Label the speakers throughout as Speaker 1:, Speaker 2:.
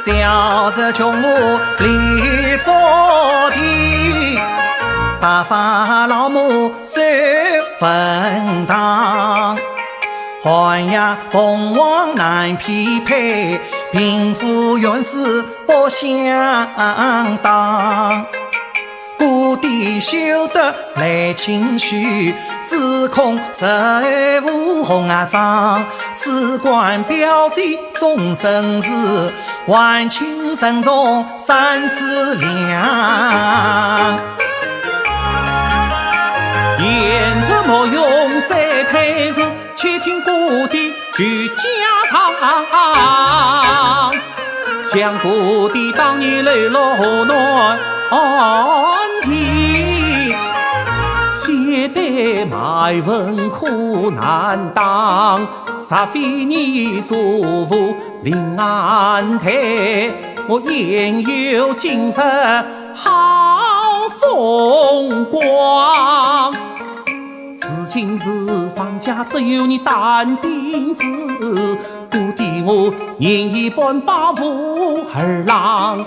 Speaker 1: 小子穷我立足地，白发老母手分当。寒夜凤凰难匹配，贫富原是不相当。故地修得来清虚，只恐十无红妆。此关标记终生事，万顷慎重三思量。
Speaker 2: 言这么用再推辞，且听故地叙家常。想故地当年流落难题，写得卖文苦难当。煞非你祖父临安台，我言有今日好风光。如今日放假只有你担钉子，故地我年一般把父儿郎，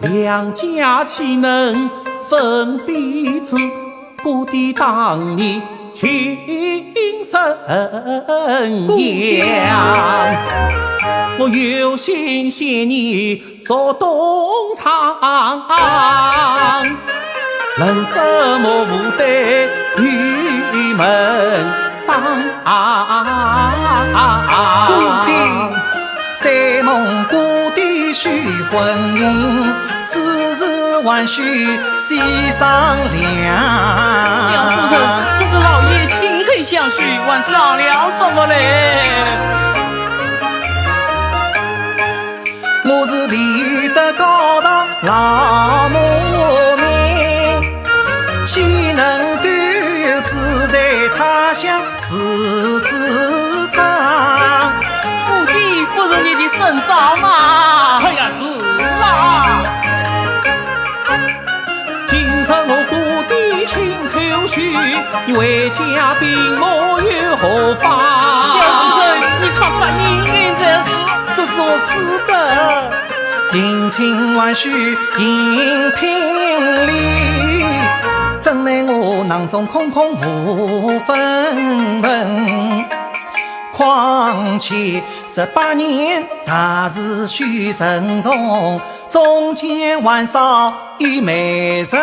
Speaker 2: 两家岂能分彼此？故地当你情深养，我有心携你做东厂，人什么不得玉门当。
Speaker 1: 故地山盟故地须婚姻，此事还须细商量。
Speaker 3: 杨夫人，这个老爷情黑相许，还商量什么嘞？
Speaker 1: 我是立德高堂老母命，岂能独自在他乡私自长？
Speaker 3: 故地不是你的正长吗？
Speaker 2: 哎呀，是啊！今日我故地请口许，你为家并没有何妨？
Speaker 3: 小夫人，你看看应允这事。
Speaker 1: 这是我私德，定亲还须应聘礼，怎奈我囊中空空无分文。况且这8年大事须慎重，中间还少一美人。